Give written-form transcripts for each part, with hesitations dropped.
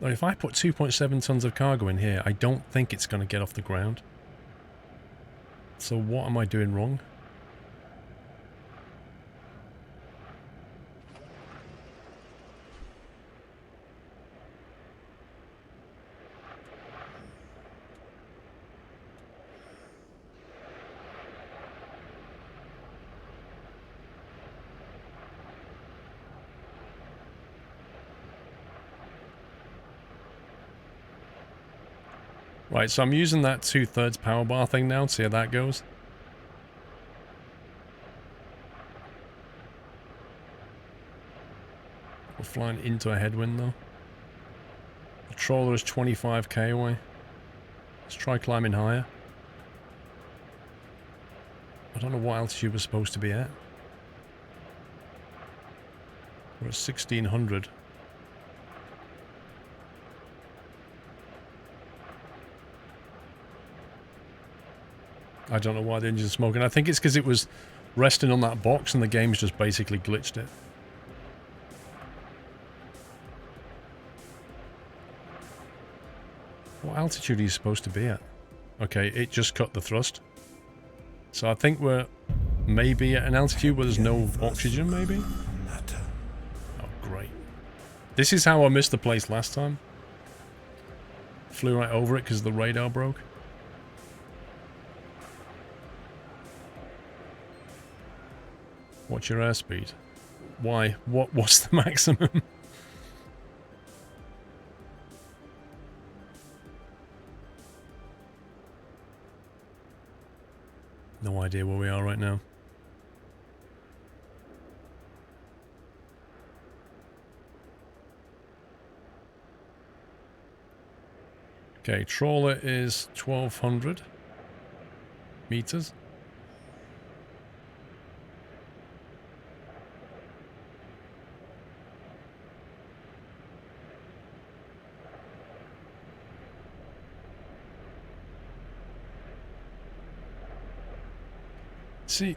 Now, if I put 2.7 tons of cargo in here, I don't think it's going to get off the ground. So what am I doing wrong? Right, so I'm using that 2/3 power bar thing now to see how that goes. We're flying into a headwind though. The trawler is 25k away. Let's try climbing higher. I don't know what altitude we're supposed to be at. We're at 1600. I don't know why the engine's smoking. I think it's because it was resting on that box and the game's just basically glitched it. What altitude are you supposed to be at? Okay, it just cut the thrust. So I think we're maybe at an altitude where there's no oxygen, maybe? Oh, great. This is how I missed the place last time. Flew right over it because the radar broke. What's your airspeed? Why? What's the maximum? No idea where we are right now. Okay, trawler is 1200 meters. See,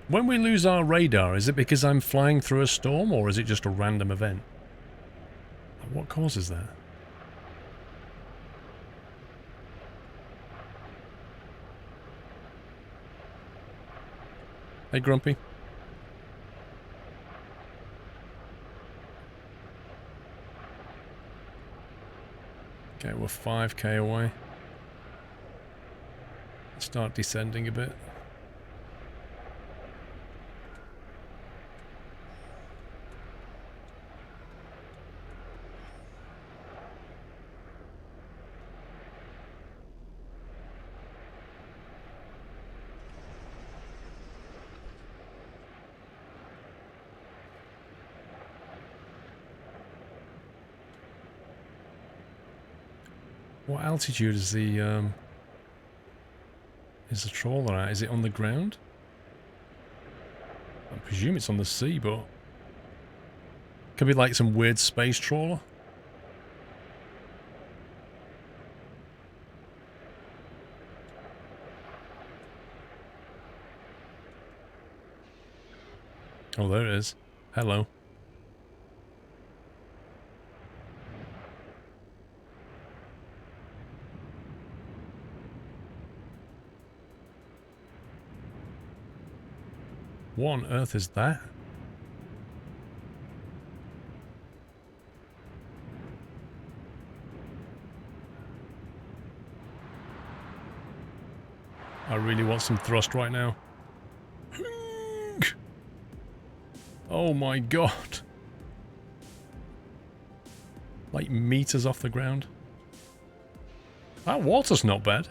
when we lose our radar, is it because I'm flying through a storm or is it just a random event? What causes that? Hey, Grumpy. Okay, we're 5k away. Start descending a bit. What altitude is the trawler at? Is it on the ground? I presume it's on the sea, but could be like some weird space trawler. Oh, there it is. Hello. What on earth is that? I really want some thrust right now. Oh my god. Like meters off the ground. That water's not bad.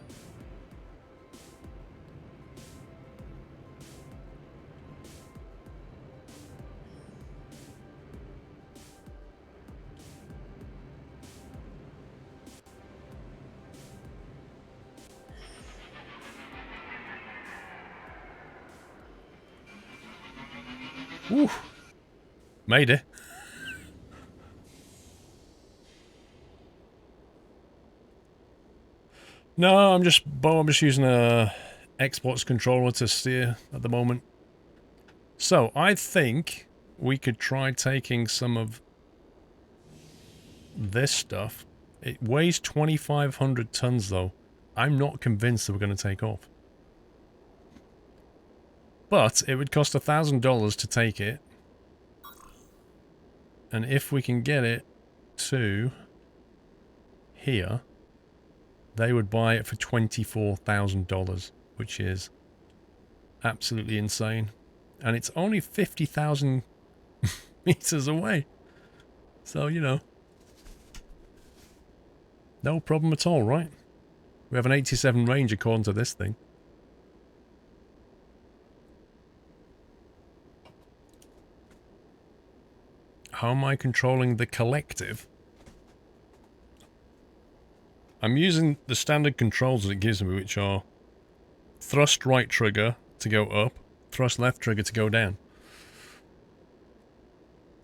Woo. Made it. No, I'm just using a Xbox controller to steer at the moment. So I think we could try taking some of this stuff. It weighs 2,500 tons though. I'm not convinced that we're going to take off. But it would cost $1,000 to take it. And if we can get it to here, they would buy it for $24,000, which is absolutely insane. And it's only 50,000 meters away. So, you know, no problem at all, right? We have an 87 range according to this thing. How am I controlling the collective? I'm using the standard controls that it gives me, which are thrust right trigger to go up, thrust left trigger to go down.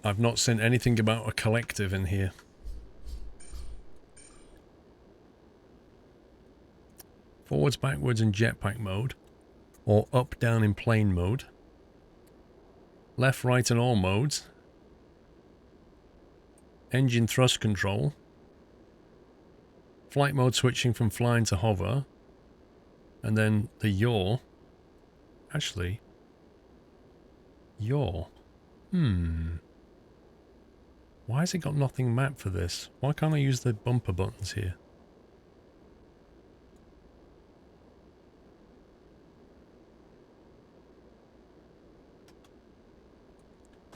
I've not seen anything about a collective in here. Forwards, backwards in jetpack mode. Or up, down in plane mode. Left, right in all modes. Engine thrust control. Flight mode switching from flying to hover. And then the yaw. Actually. Yaw. Why has it got nothing mapped for this? Why can't I use the bumper buttons here?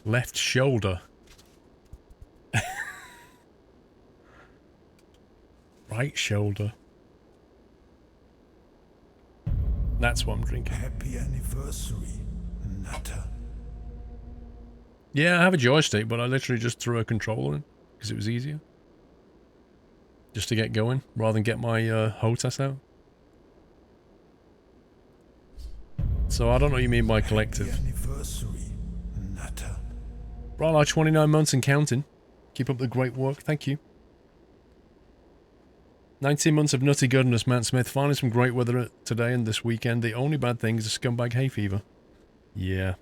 Left shoulder. Right shoulder. That's what I'm drinking. Happy anniversary, Nutter. Yeah, I have a joystick, but I literally just threw a controller in because it was easier. Just to get going, rather than get my HOTAS out. So I don't know what you mean by collective. Happy anniversary, Nutter. Brala, 29 months and counting. Keep up the great work, thank you. 19 months of nutty goodness, Matt Smith. Finally some great weather today and this weekend. The only bad thing is a scumbag hay fever. Yeah.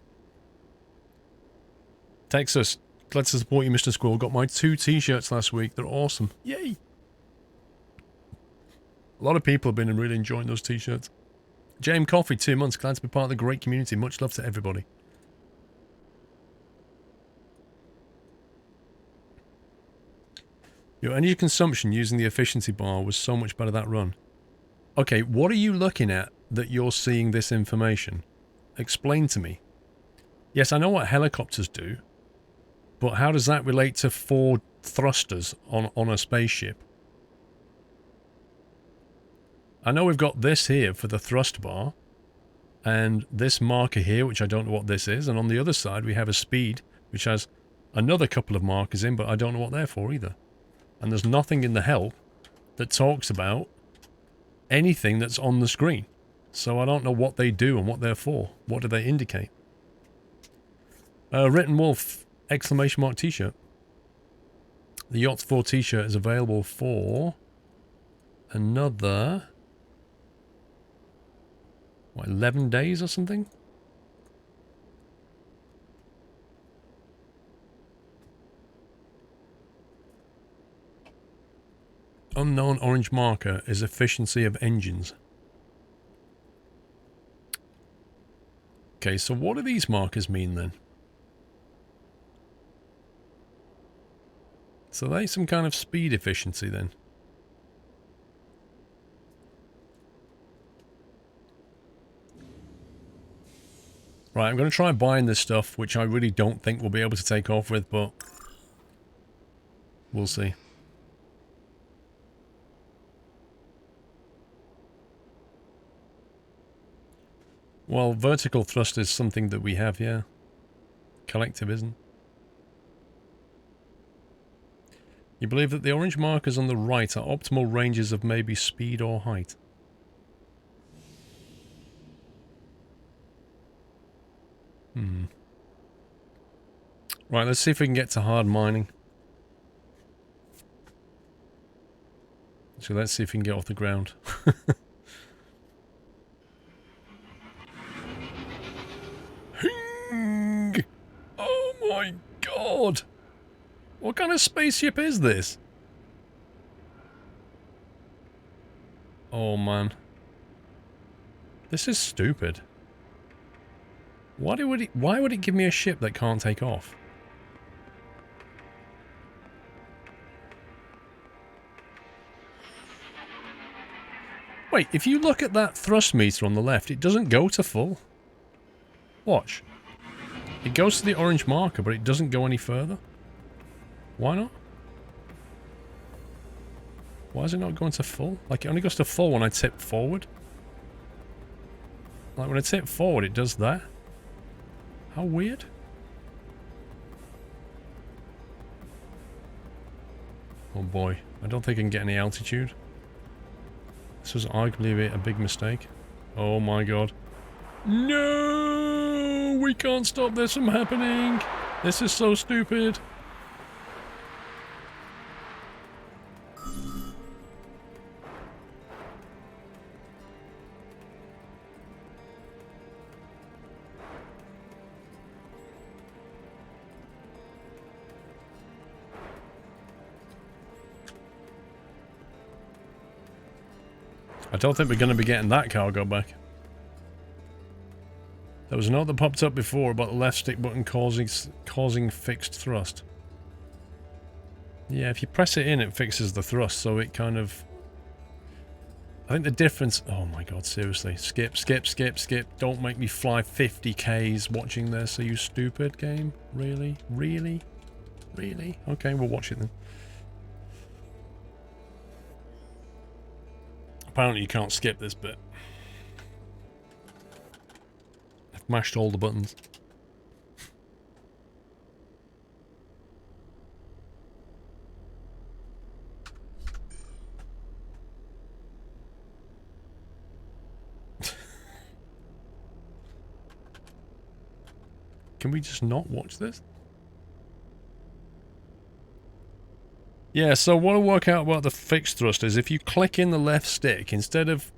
Texas, glad to support you, Mr. Squirrel. Got my 2 t-shirts last week. They're awesome. Yay! A lot of people have been really enjoying those t-shirts. JM Coffee, 2 months. Glad to be part of the great community. Much love to everybody. Your energy consumption using the efficiency bar was so much better that run. Okay, what are you looking at that you're seeing this information? Explain to me. Yes, I know what helicopters do, but how does that relate to 4 thrusters on a spaceship? I know we've got this here for the thrust bar, and this marker here, which I don't know what this is, and on the other side we have a speed, which has another couple of markers in, but I don't know what they're for either. And there's nothing in the help that talks about anything that's on the screen. So I don't know what they do and what they're for. What do they indicate? Written Wolf, exclamation mark t-shirt. The Yachts 4 t-shirt is available for another, what, 11 days or something? Unknown orange marker is efficiency of engines. Okay, so what do these markers mean then? So they some kind of speed efficiency then. Right, I'm going to try buying this stuff, which I really don't think we'll be able to take off with, but we'll see. Well, vertical thrust is something that we have, yeah. Collective isn't. You believe that the orange markers on the right are optimal ranges of maybe speed or height? Right, let's see if we can get to hard mining. So let's see if we can get off the ground. Oh my my god! What kind of spaceship is this? Oh man. This is stupid. Why would it give me a ship that can't take off? Wait, if you look at that thrust meter on the left, it doesn't go to full. Watch. It goes to the orange marker, but it doesn't go any further. Why not? Why is it not going to full? Like, it only goes to full when I tip forward. Like, when I tip forward, it does that. How weird. Oh boy. I don't think I can get any altitude. This was arguably a big mistake. Oh my god. No! We can't stop this from happening! This is so stupid. I don't think we're going to be getting that cargo back. There was a note that popped up before about the left stick button causing fixed thrust. Yeah, if you press it in, it fixes the thrust, so it kind of... I think the difference... Oh my god, seriously. Skip, skip, skip, skip. Don't make me fly 50 Ks watching this, are you stupid, game? Really? Really? Really? Okay, we'll watch it then. Apparently you can't skip this bit. I've mashed all the buttons. Can we just not watch this? Yeah, so what I work out about the fixed thrust is if you click in the left stick, instead of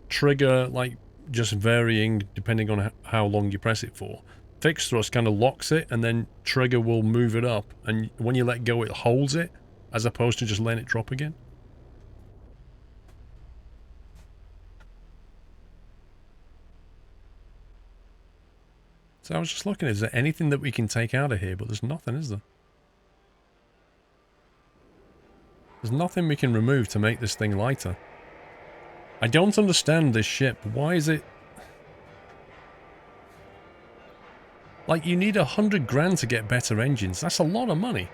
trigger, like, just varying depending on how long you press it for, fixed thrust kind of locks it, and then trigger will move it up, and when you let go it holds it, as opposed to just letting it drop again. So I was just looking, is there anything that we can take out of here? But there's nothing, is there? There's nothing we can remove to make this thing lighter. I don't understand this ship. Why is it... Like, you need 100 grand to get better engines. That's a lot of money.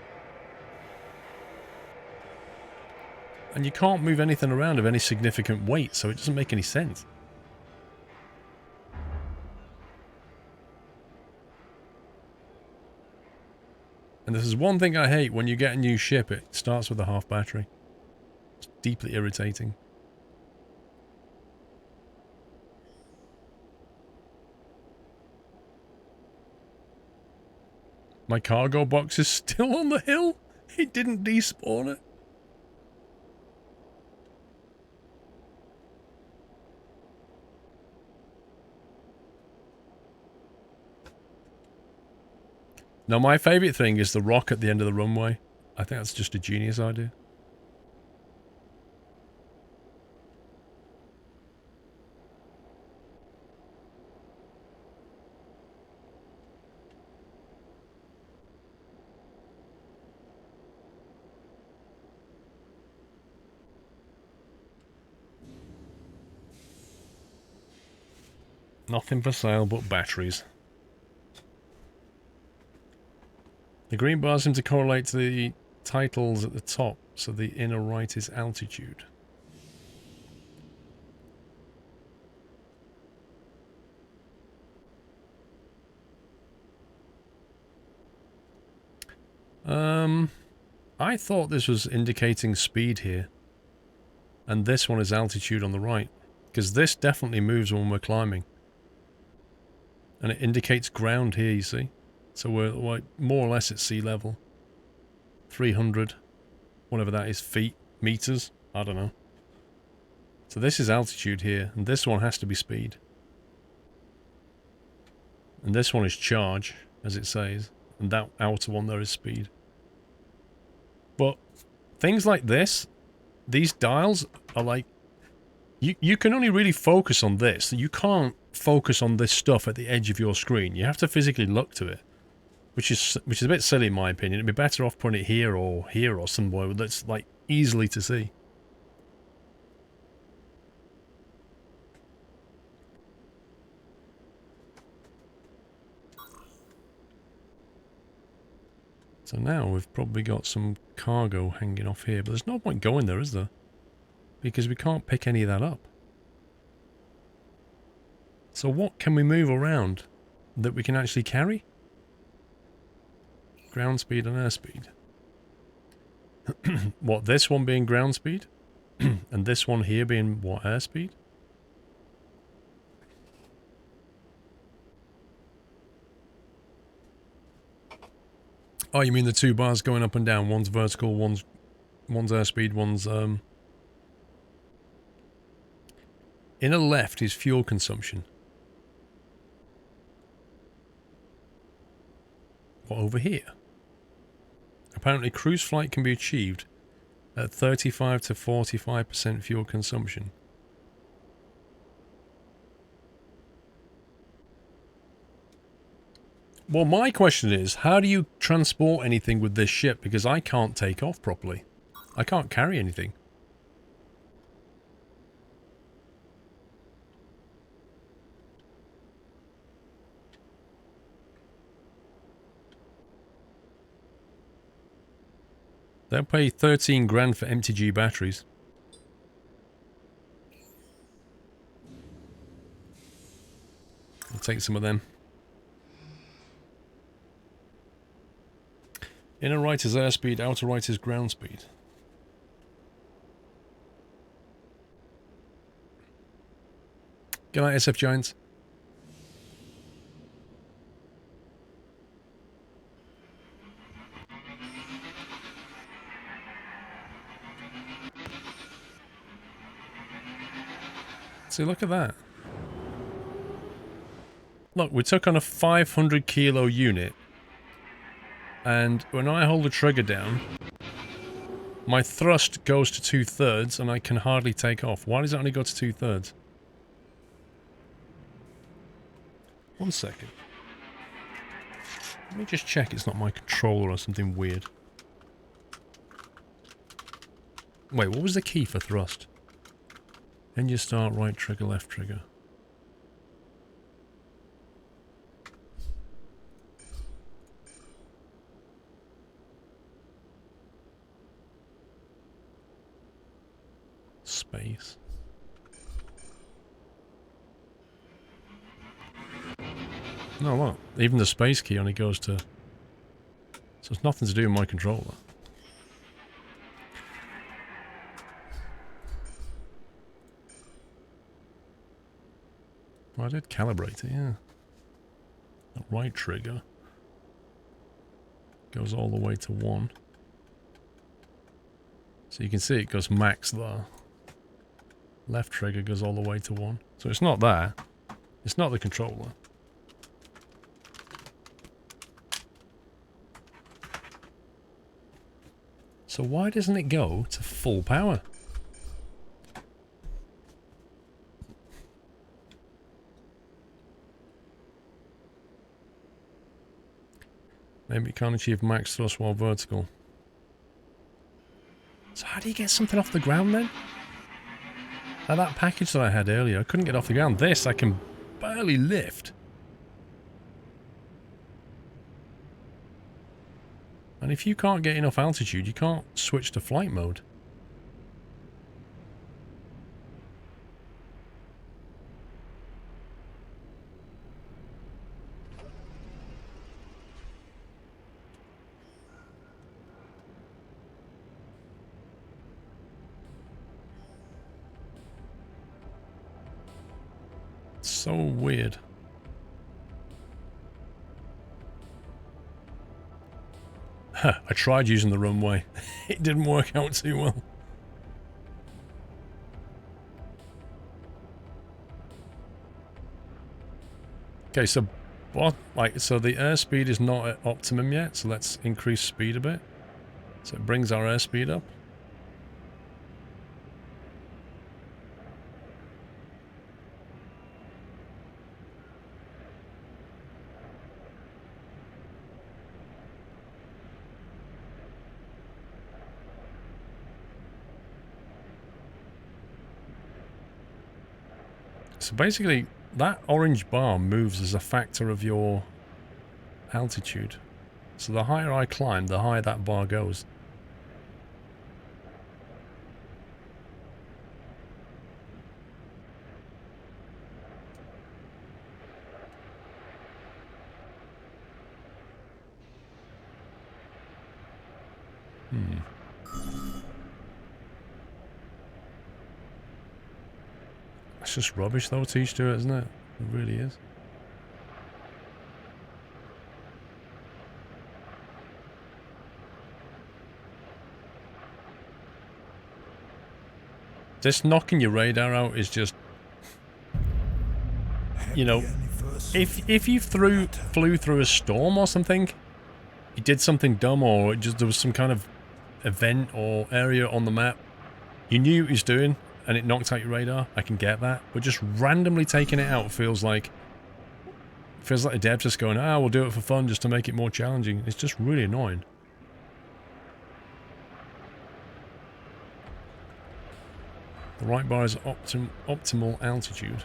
And you can't move anything around of any significant weight, so it doesn't make any sense. And this is one thing I hate when you get a new ship, it starts with a half battery. It's deeply irritating. My cargo box is still on the hill? It didn't despawn it. Now, my favourite thing is the rock at the end of the runway. I think that's just a genius idea. Nothing for sale but batteries. The green bars seem to correlate to the titles at the top, so the inner right is altitude. I thought this was indicating speed here. And this one is altitude on the right. Because this definitely moves when we're climbing. And it indicates ground here, you see. So we're like more or less at sea level. 300, whatever that is, feet, meters, I don't know. So this is altitude here, and this one has to be speed. And this one is charge, as it says. And that outer one there is speed. But things like this, these dials are like... You can only really focus on this. You can't focus on this stuff at the edge of your screen. You have to physically look to it. Which is a bit silly in my opinion. It'd be better off putting it here or somewhere that's like easily to see. So now we've probably got some cargo hanging off here, but there's no point going there, is there? Because we can't pick any of that up. So what can we move around that we can actually carry? Ground speed and airspeed. What, this one being ground speed? And this one here being what, airspeed? Oh, you mean the two bars going up and down? One's vertical, one's airspeed, one's Inner left is fuel consumption. What, over here? Apparently cruise flight can be achieved at 35 to 45% fuel consumption. Well, my question is, how do you transport anything with this ship? Because I can't take off properly. I can't carry anything. They'll pay 13 grand for MTG batteries. I'll take some of them. Inner right is airspeed, outer right is ground speed. Good night, SF Giants. See, look at that. Look, we took on a 500 kilo unit. And when I hold the trigger down, my thrust goes to 2/3 and I can hardly take off. Why does it only go to 2/3? 1 second. Let me just check it's not my controller or something weird. Wait, what was the key for thrust? Then you start right trigger, left trigger. Space. No, what? Even the space key only goes to... So it's nothing to do with my controller. Well, I did calibrate it, yeah. The right trigger goes all the way to 1. So you can see it goes max there. Left trigger goes all the way to 1. So it's not that. It's not the controller. So why doesn't it go to full power? Maybe it can't achieve max thrust while vertical. So how do you get something off the ground then? Like that package that I had earlier, I couldn't get off the ground. This I can barely lift. And if you can't get enough altitude, you can't switch to flight mode. So weird. I tried using the runway. It didn't work out too well. Okay, so What? Like, so the airspeed is not at optimum yet, so let's increase speed a bit. So it brings our airspeed up. So basically, that orange bar moves as a factor of your altitude. So the higher I climb, the higher that bar goes. It's just rubbish though to each to it, isn't it? It really is. This knocking your radar out is just, you know, if you flew through a storm or something, you did something dumb, or just there was some kind of event or area on the map, you knew what he was doing, and it knocked out your radar, I can get that. But just randomly taking it out feels like the dev's just going, ah, we'll do it for fun just to make it more challenging. It's just really annoying. The right bar is optimal altitude.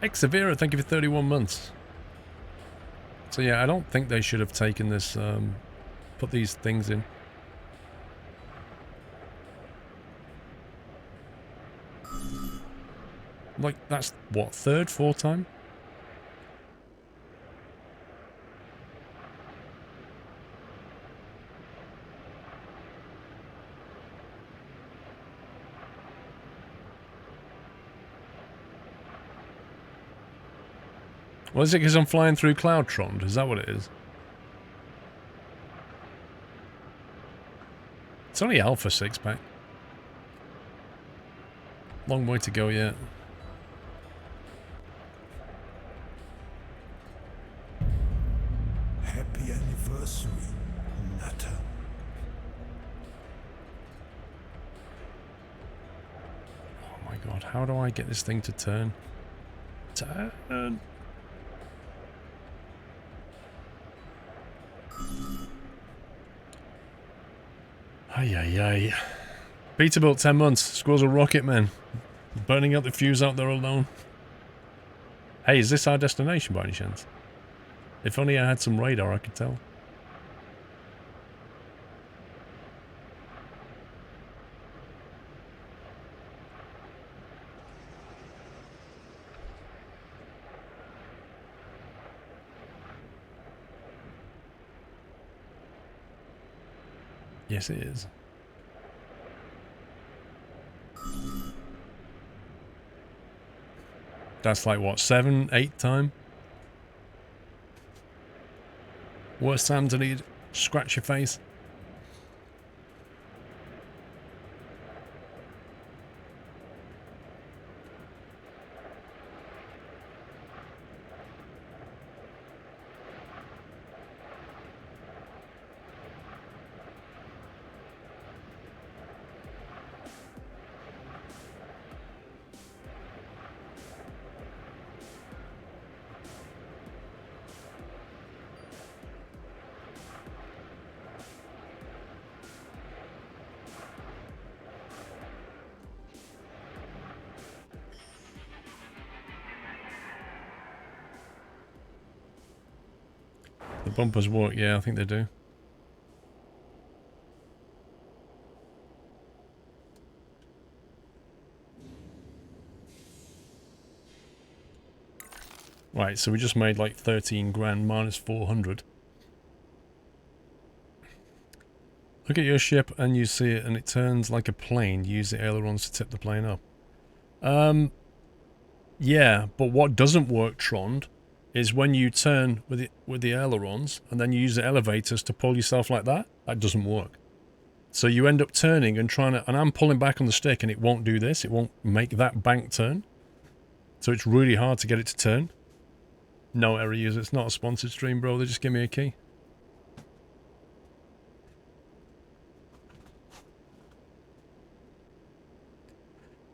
Xavera, thank you for 31 months. So yeah, I don't think they should have taken this, put these things in. Like, that's, what, third, fourth time? Well, is it because I'm flying through Cloudtron? Is that what it is? It's only Alpha 6-pack. Long way to go yet. Happy anniversary, Nutter. Oh my god, how do I get this thing to turn? Turn! Ay, ay, ay. Peterbilt, 10 months. Squirrel's a rocket, man. Burning out the fuse out there alone. Hey, is this our destination by any chance? If only I had some radar, I could tell. Yes, it is. That's like, what, 7, 8 time? Worst time to need scratch your face. The bumpers work, yeah, I think they do. Right, so we just made like 13 grand minus 400. Look at your ship and you see it and it turns like a plane. Use the ailerons to tip the plane up. Yeah, but what doesn't work, Trond, is when you turn with the ailerons and then you use the elevators to pull yourself like that. That doesn't work. So you end up turning and trying to, and I'm pulling back on the stick and it won't do this. It won't make that bank turn. So it's really hard to get it to turn. No error user. It's not a sponsored stream, bro. They just give me a key.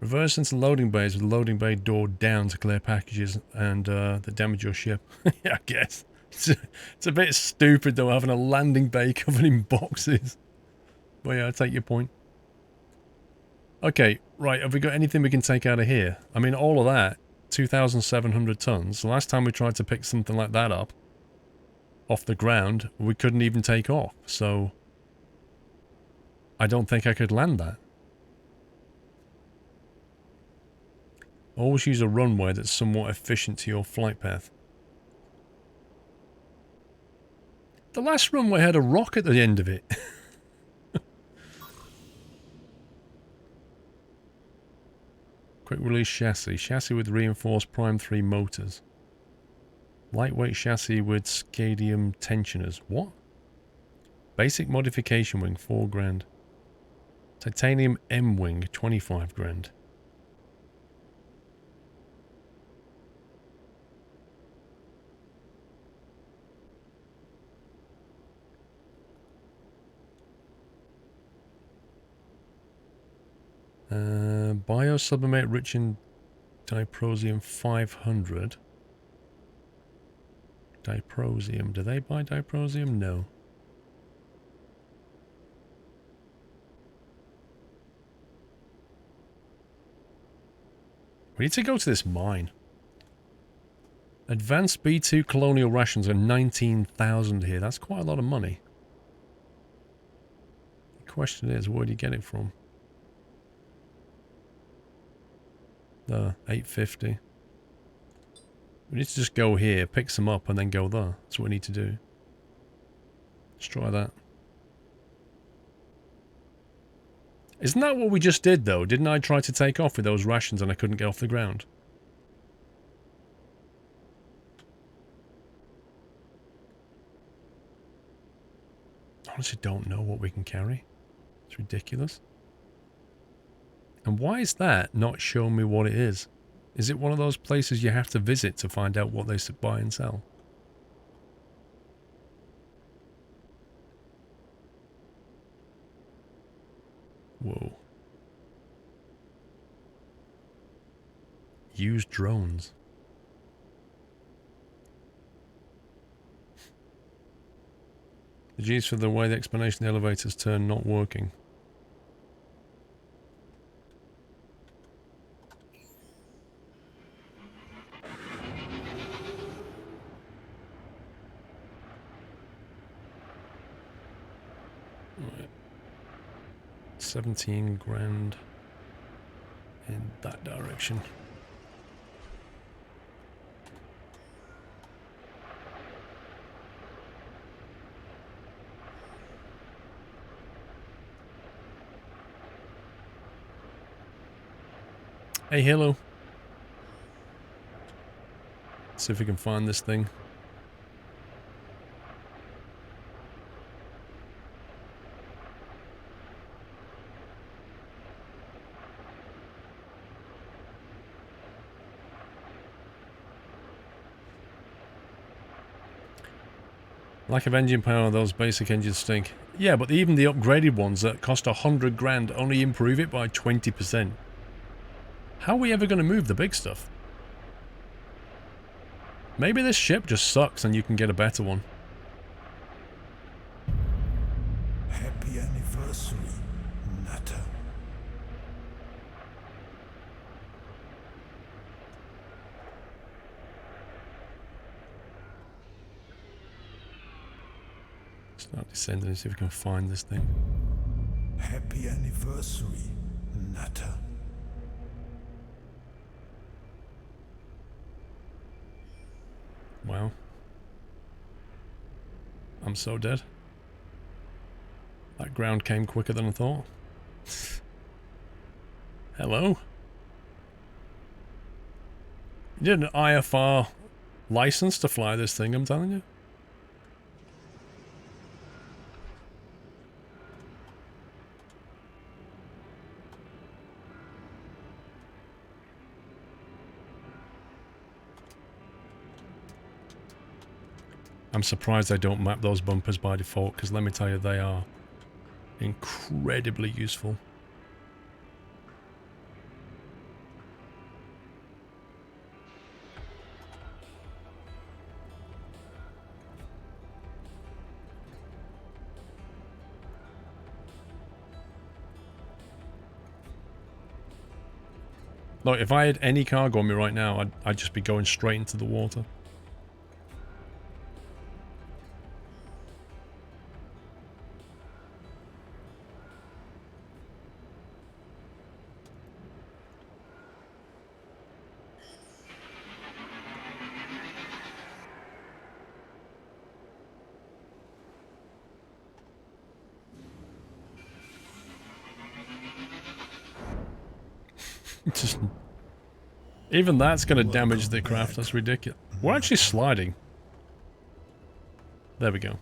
Reverse into loading bays with the loading bay door down to clear packages and that damage your ship. Yeah, I guess. It's a bit stupid though, having a landing bay covered in boxes. But yeah, I take your point. Okay, right, have we got anything we can take out of here? I mean, all of that, 2,700 tons. The last time we tried to pick something like that up off the ground, we couldn't even take off. So, I don't think I could land that. Always use a runway that's somewhat efficient to your flight path. The last runway had a rock at the end of it. Quick release chassis. Chassis with reinforced Prime 3 motors. Lightweight chassis with Scadium tensioners. What? Basic modification wing, 4 grand. Titanium M wing, 25 grand. Biosublimate rich in diprosium 500. Diprosium. Do they buy diprosium? No. We need to go to this mine. Advanced B2 colonial rations are 19,000 here. That's quite a lot of money. The question is, where do you get it from? 850. We need to just go here, pick some up, and then go there. That's what we need to do. Let's try that. Isn't that what we just did, though? Didn't I try to take off with those rations and I couldn't get off the ground? I honestly don't know what we can carry. It's ridiculous. And why is that not showing me what it is? Is it one of those places you have to visit to find out what they buy and sell? Whoa. Use drones. The G's for the way the explanation of the elevators turn not working. Right. 17 grand in that direction. Hey, hello. Let's see if we can find this thing. Lack of engine power, those basic engines stink. Yeah, but even the upgraded ones that cost 100 grand only improve it by 20%. How are we ever going to move the big stuff? Maybe this ship just sucks and you can get a better one. Happy anniversary, Nutter. Start descending and see if we can find this thing. Happy anniversary, Nutter. Wow. I'm so dead. That ground came quicker than I thought. Hello? You need an IFR license to fly this thing, I'm telling you. I'm surprised they don't map those bumpers by default, because let me tell you, they are incredibly useful. Look, if I had any cargo on me right now, I'd just be going straight into the water. Just, even that's going to damage the craft. That's ridiculous. We're actually sliding. There we go.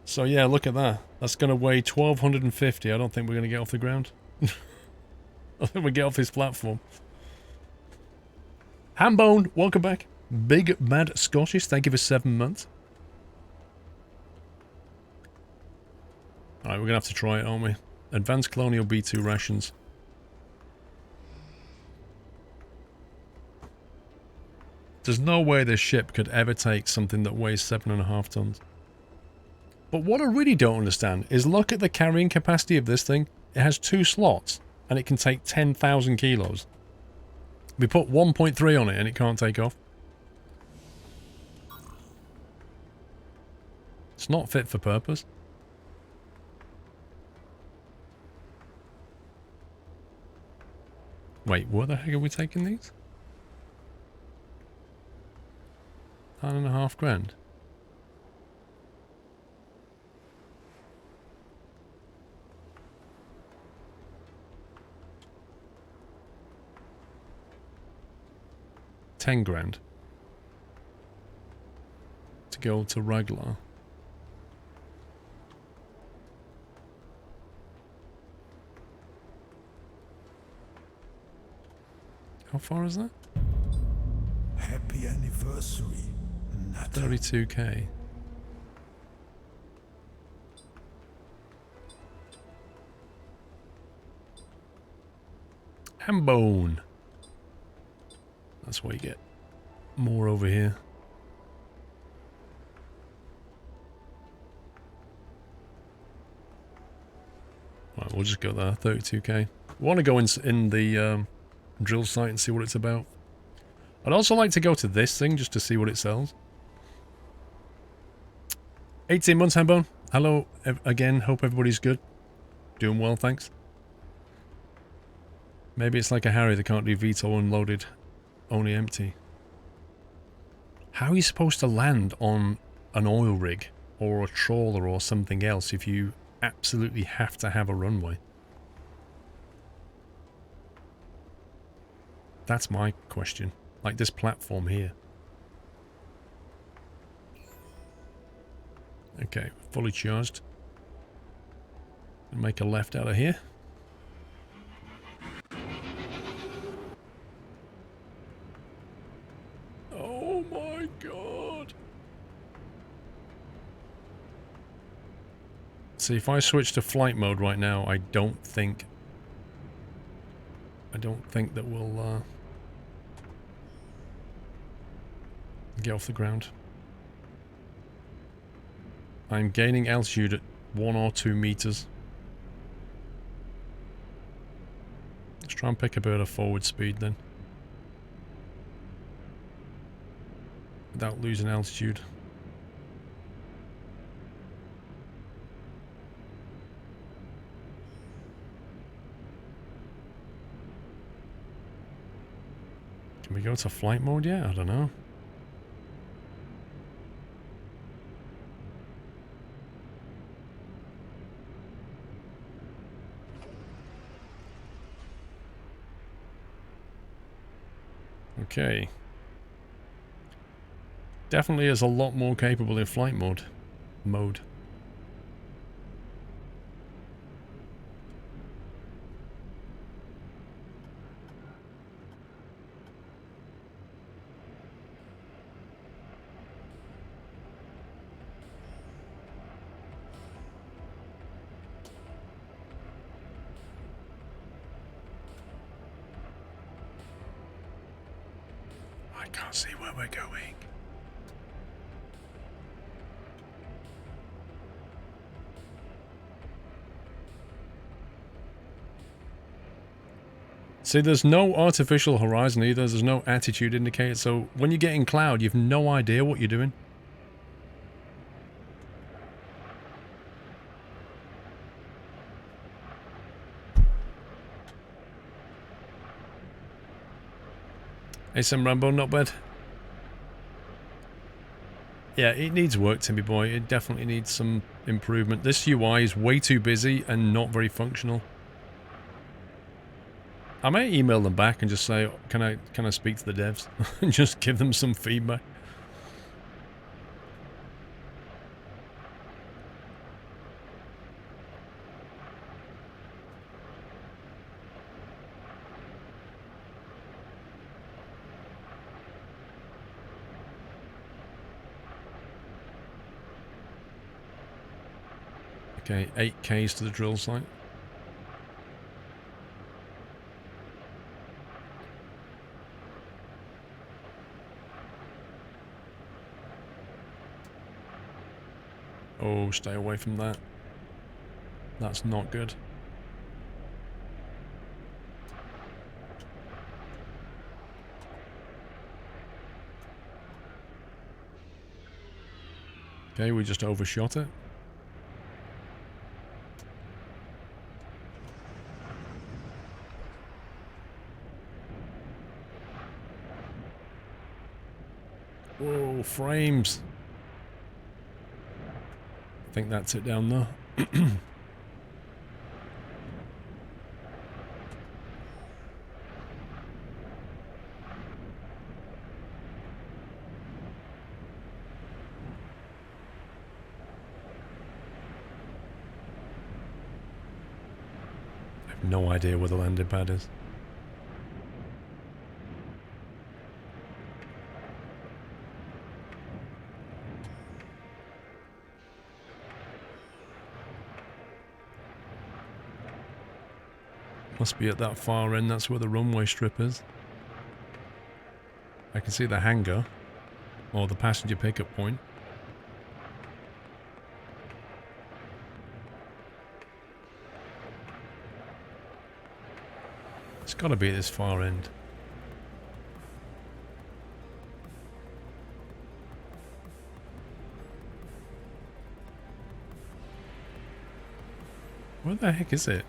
So yeah, look at that. That's going to weigh 1,250. I don't think we're going to get off the ground. I think we get off this platform. Hambone, welcome back. Big Mad Scottish, thank you for 7 months. Alright, we're going to have to try it, aren't we? Advanced Colonial B2 rations. There's no way this ship could ever take something that weighs 7.5 tons. But what I really don't understand is look at the carrying capacity of this thing. It has 2 slots, and it can take 10,000 kilos. We put 1.3 on it, and it can't take off. It's not fit for purpose. Wait, where the heck are we taking these? 9.5 grand. $10 grand to go to Raglar. How far is that? Happy anniversary, Nutter. 32k. Hambone. That's why you get more over here. Right, we'll just go there. 32k. I want to go in the drill site and see what it's about. I'd also like to go to this thing just to see what it sells. 18 months, Hambone. Hello again. Hope everybody's good. Doing well, thanks. Maybe it's like a Harry that can't do VTOL unloaded, only empty. How are you supposed to land on an oil rig or a trawler or something else if you absolutely have to have a runway? That's my question. Like this platform here. Okay, fully charged. Make a left out of here. Oh my god. See, if I switch to flight mode right now, I don't think that we'll get off the ground. I'm gaining altitude at 1 or 2 meters. Let's try and pick a bit of forward speed then. Without losing altitude. Can we go to flight mode yet? I don't know. Okay. Definitely is a lot more capable in flight mode. can't see where we're going. See, there's no artificial horizon either. There's no attitude indicator. So when you get in cloud, you've no idea what you're doing. Hey, Sam Rambo, not bad. Yeah, it needs work, Timmy boy. It definitely needs some improvement. This UI is way too busy and not very functional. I may email them back and just say, can I speak to the devs and just give them some feedback. Okay, 8Ks to the drill site. Oh, stay away from that. That's not good. Okay, we just overshot it. Whoa, frames. I think that's it down there. I have no idea where the landing pad is. Must be at that far end, that's where the runway strip is. I can see the hangar, or the passenger pickup point. It's gotta be at this far end. Where the heck is it?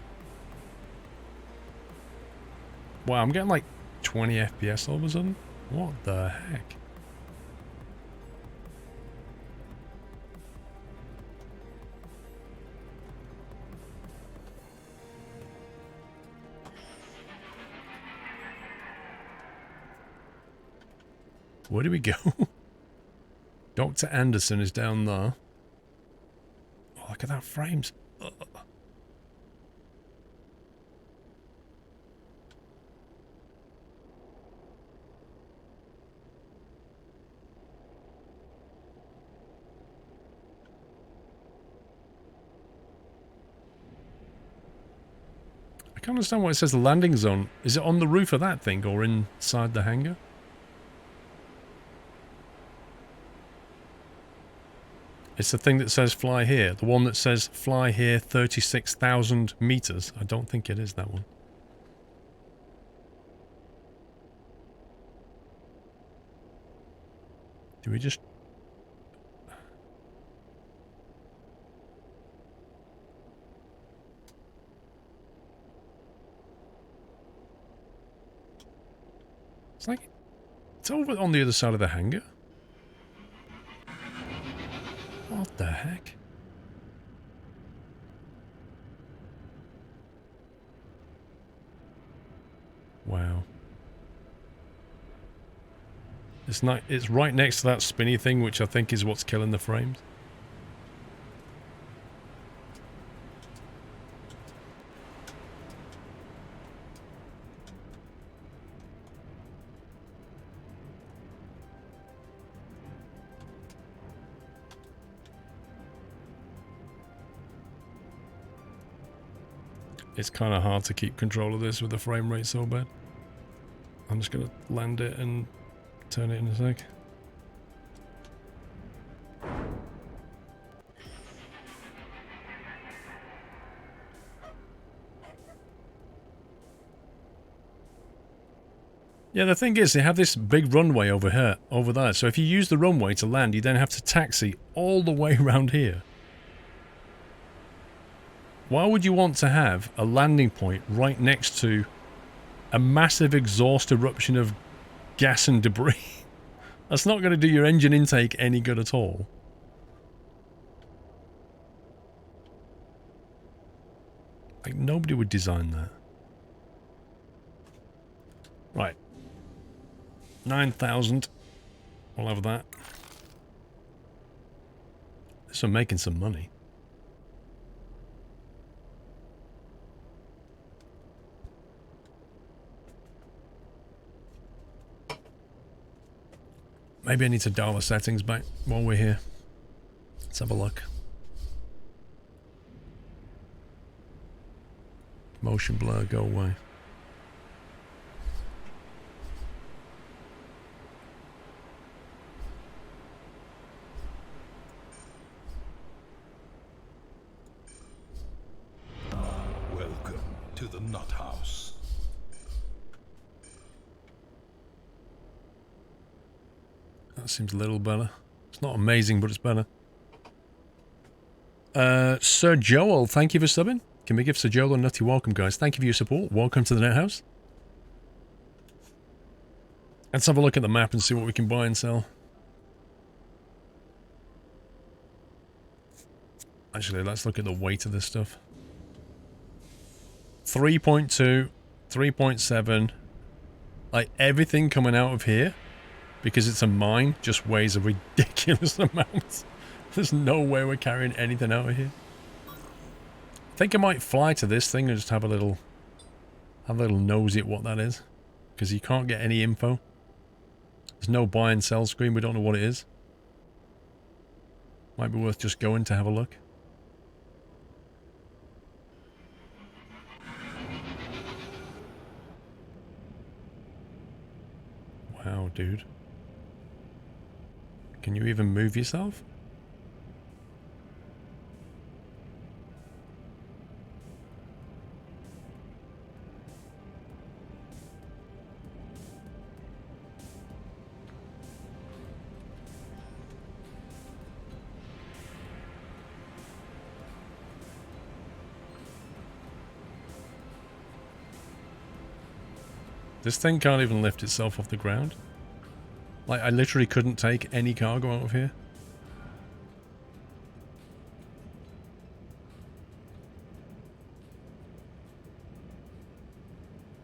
Wow, I'm getting like 20 FPS all of a sudden. What the heck? Where do we go? Dr. Anderson is down there. Oh, look at that frames. Ugh. I can't understand why it says the landing zone. Is it on the roof of that thing or inside the hangar? It's the thing that says fly here. The one that says fly here 36,000 meters. I don't think it is that one. Do we just... It's like, it's over on the other side of the hangar. What the heck? Wow. It's not, it's right next to that spinny thing, which I think is what's killing the frames. It's kind of hard to keep control of this with the frame rate so bad. I'm just going to land it and turn it in a sec. Yeah, the thing is, they have this big runway over here, over there. So if you use the runway to land, you then have to taxi all the way around here. Why would you want to have a landing point right next to a massive exhaust eruption of gas and debris? That's not going to do your engine intake any good at all. Like, nobody would design that. Right. 9,000. We'll have that. So I'm making some money. Maybe I need to dial the settings back while we're here. Let's have a look. Motion blur, go away. Welcome to the Nut House. That seems a little better. It's not amazing, but it's better. Sir Joel, thank you for subbing. Can we give Sir Joel a nutty welcome, guys? Thank you for your support. Welcome to the Net House. Let's have a look at the map and see what we can buy and sell. Actually, let's look at the weight of this stuff. 3.2, 3.7. Like, everything coming out of here, because it's a mine, just weighs a ridiculous amount. There's no way we're carrying anything out of here. I think I might fly to this thing and just have a little nosy at what that is. Because you can't get any info. There's no buy and sell screen, we don't know what it is. Might be worth just going to have a look. Wow, dude. Can you even move yourself? This thing can't even lift itself off the ground. Like, I literally couldn't take any cargo out of here.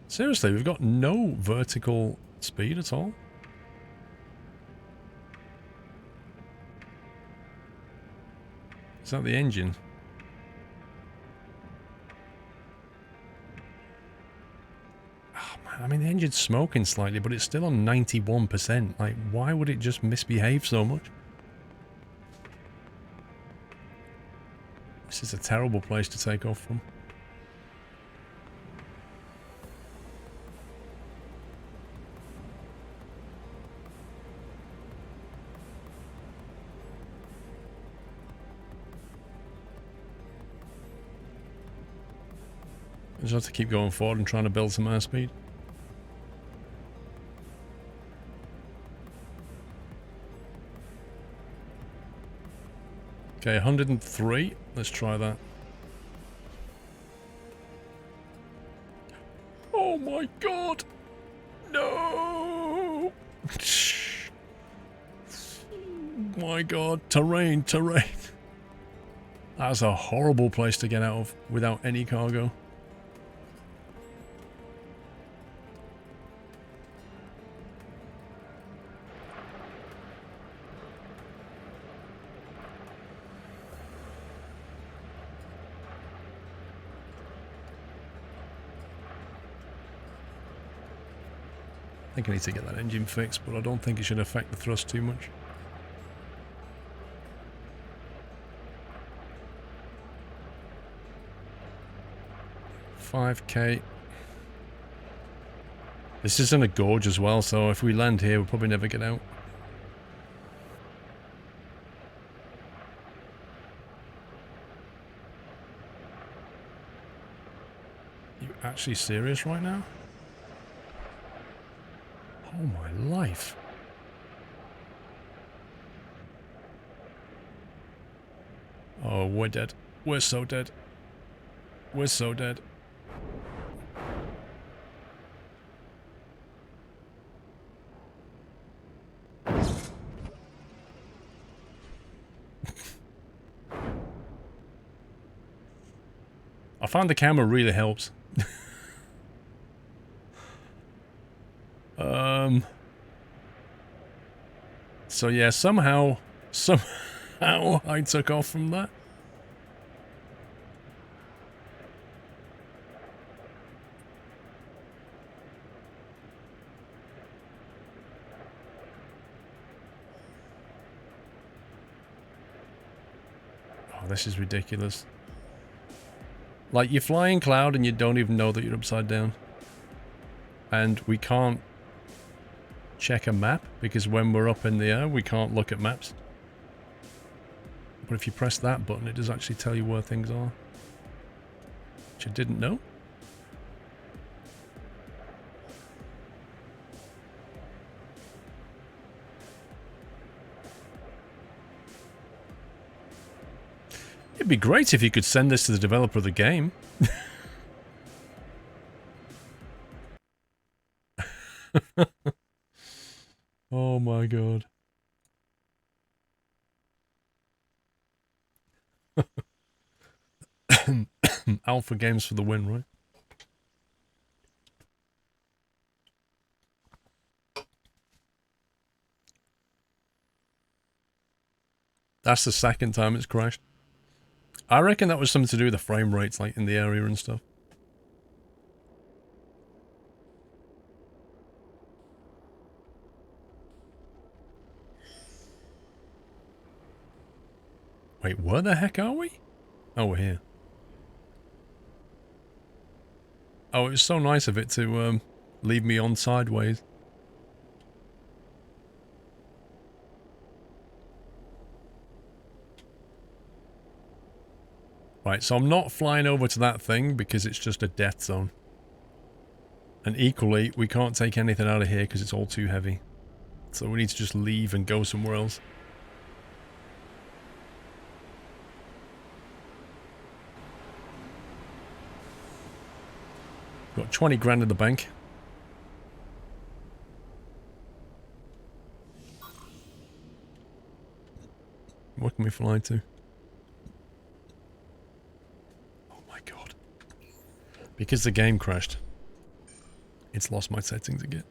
Seriously, we've got no vertical speed at all. Is that the engine? I mean, the engine's smoking slightly, but it's still on 91%. Like, why would it just misbehave so much? This is a terrible place to take off from. I just have to keep going forward and trying to build some airspeed. Okay, 103. Let's try that. Oh my god! No! My god, terrain, terrain. That's a horrible place to get out of without any cargo. I think I need to get that engine fixed, but I don't think it should affect the thrust too much. $5K. This is in a gorge as well, so if we land here, we'll probably never get out. You actually serious right now? Oh my life. Oh, we're dead. We're so dead. We're so dead. I find the camera really helps. So yeah, somehow I took off from that. Oh, this is ridiculous. Like, you fly in cloud and you don't even know that you're upside down. And we can't check a map, because when we're up in the air, we can't look at maps. But if you press that button, it does actually tell you where things are. Which I didn't know. It'd be great if you could send this to the developer of the game. Oh my god. Alpha games for the win, right? That's the second time it's crashed. I reckon that was something to do with the frame rates, like in the area and stuff. Wait, where the heck are we? Oh, we're here. Oh, it was so nice of it to leave me on sideways. Right, so I'm not flying over to that thing because it's just a death zone. And equally, we can't take anything out of here because it's all too heavy. So we need to just leave and go somewhere else. Got 20 grand in the bank. What can we fly to? Oh my god. Because the game crashed, it's lost my settings again.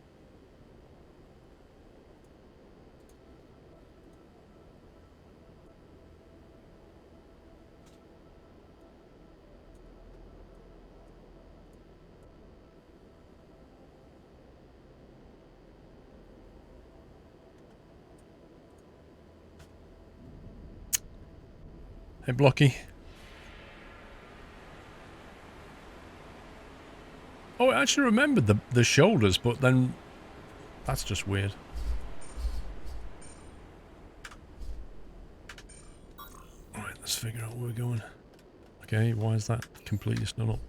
Hey, Blocky. Oh, I actually remembered the shoulders, but then that's just weird. Alright, let's figure out where we're going. Okay, why is that completely snowed up?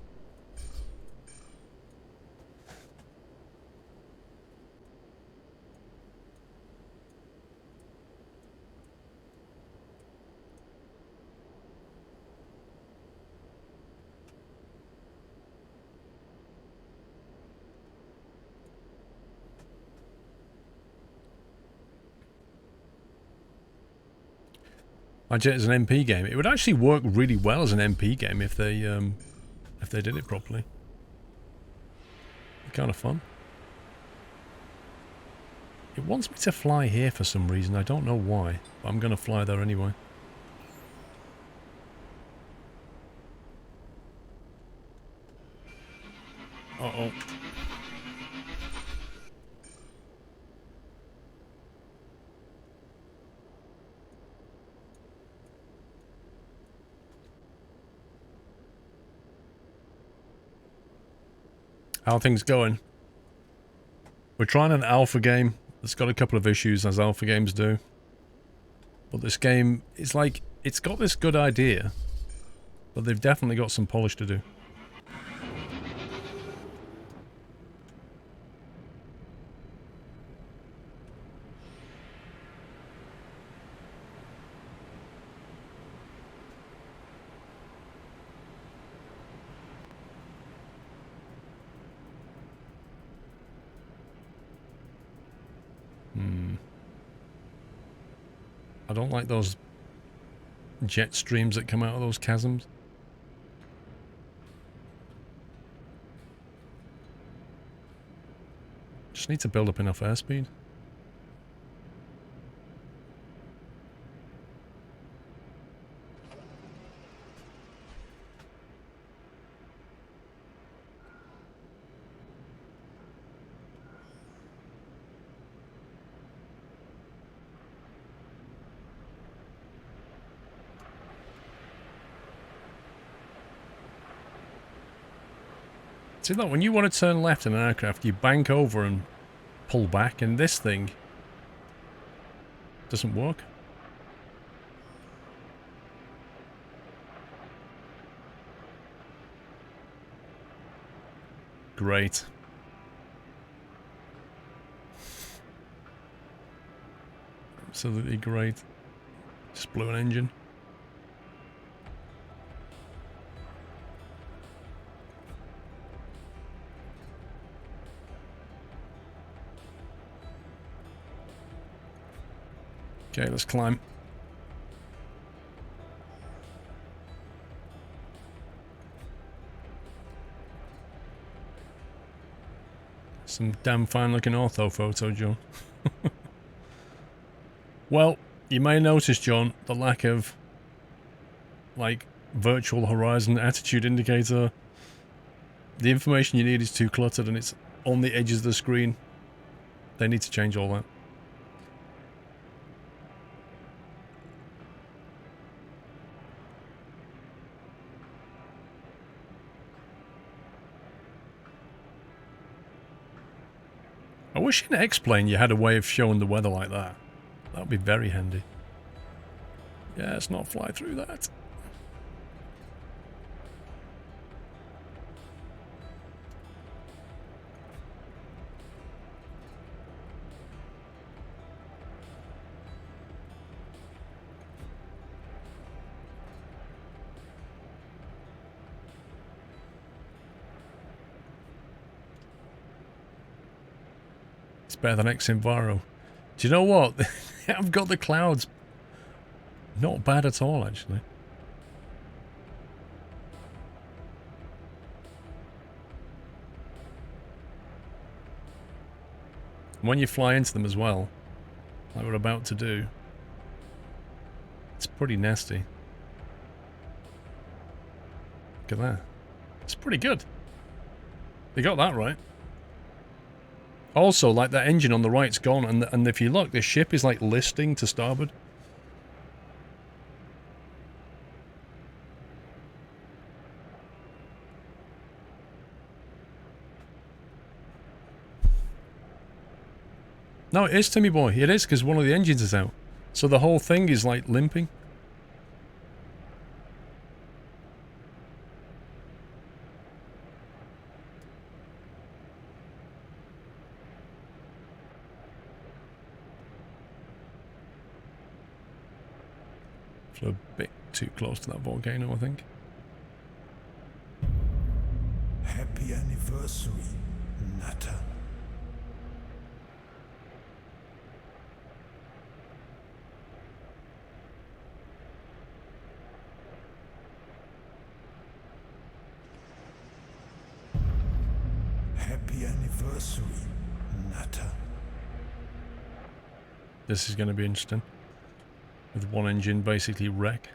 I did it as an MP game. It would actually work really well as an MP game if they did it properly. Kind of fun. It wants me to fly here for some reason. I don't know why, but I'm going to fly there anyway. Uh-oh. How are things going? We're trying an alpha game. It's got a couple of issues, as alpha games do. But this game, it's like, it's got this good idea, but they've definitely got some polish to do. I don't like those jet streams that come out of those chasms. Just need to build up enough airspeed. See that, when you want to turn left in an aircraft, you bank over and pull back, and this thing doesn't work. Great. Absolutely great. Just blew an engine. Okay, let's climb. Some damn fine looking ortho photo, John. Well, you may notice, John, the lack of, like, virtual horizon attitude indicator. The information you need is too cluttered and it's on the edges of the screen. They need to change all that. I wish in X-Plane you had a way of showing the weather like that. That would be very handy. Yeah, let's not fly through that. It's better than X-Enviro. Do you know what? I've got the clouds. Not bad at all, actually. When you fly into them as well, like we're about to do, it's pretty nasty. Look at that. It's pretty good. They got that right. Also, like, that engine on the right's gone, and if you look, the ship is like listing to starboard. No, it is, Timmy boy. It is, because one of the engines is out. So the whole thing is like limping. Flew a bit too close to that volcano, I think. Happy anniversary, Nutter. Happy anniversary, Nutter. This is going to be interesting. With one engine basically wreck.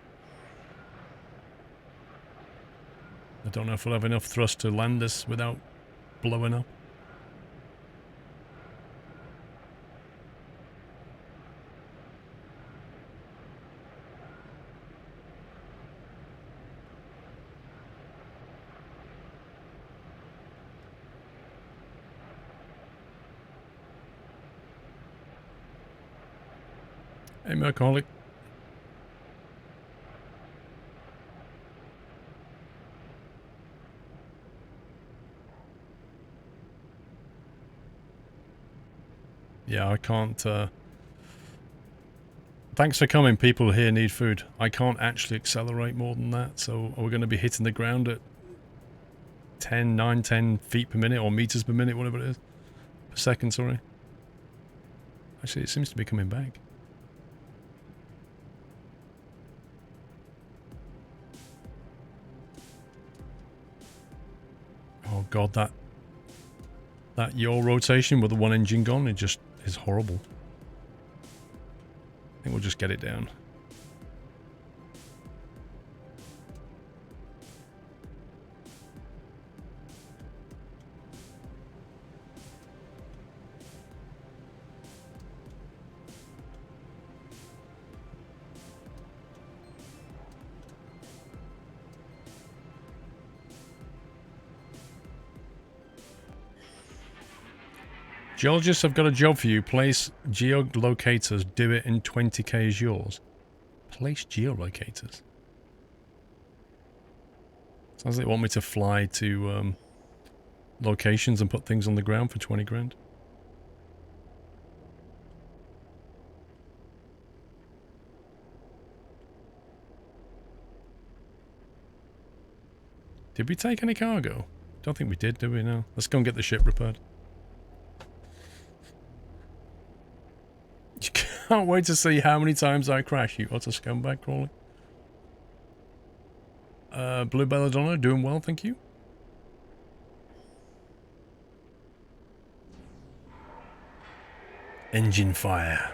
I don't know if we'll have enough thrust to land this without blowing up. Hey, Mercaholic. Yeah, I can't, thanks for coming. People here need food. I can't actually accelerate more than that, so we're going to be hitting the ground at 10 feet per minute, or meters per minute, whatever it is. Per second, sorry. Actually, it seems to be coming back. Oh god, that yaw rotation with the one engine gone, it just is horrible. I think we'll just get it down. Geologists, I've got a job for you. Place geolocators. Do it in 20k is yours. Place geolocators. Sounds like they want me to fly to locations and put things on the ground for 20 grand. Did we take any cargo? Don't think we did we? No. Let's go and get the ship repaired. You can't wait to see how many times I crash, you utter scumbag, Crawley. Blue Belladonna, doing well, thank you. Engine fire.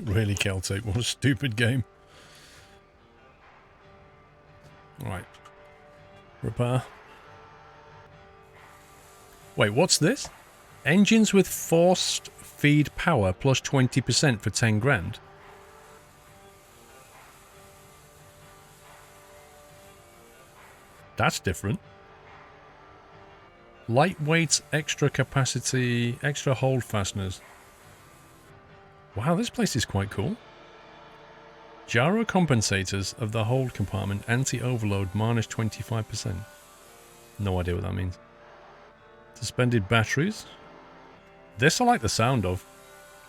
Really, Celtic, what a stupid game. Alright. Repair. Wait, what's this? Engines with forced feed power plus 20% for 10 grand. That's different. Lightweight, extra capacity, extra hold fasteners. Wow, this place is quite cool. Gyro compensators of the hold compartment, anti-overload, minus 25%. No idea what that means. Suspended batteries. This I like the sound of.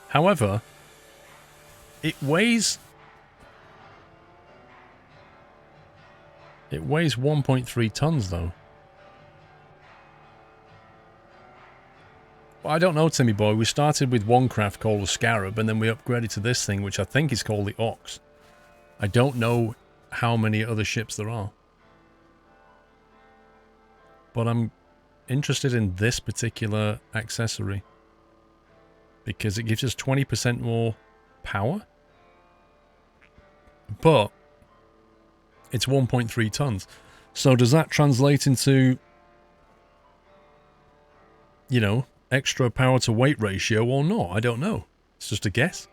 However, it weighs 1.3 tons though. Well, I don't know, Timmy boy. We started with one craft called the Scarab, and then we upgraded to this thing, which I think is called the Ox. I don't know how many other ships there are. But I'm interested in this particular accessory. Because it gives us 20% more power. But it's 1.3 tons. So does that translate into, you know, extra power to weight ratio or not? I don't know. It's just a guess.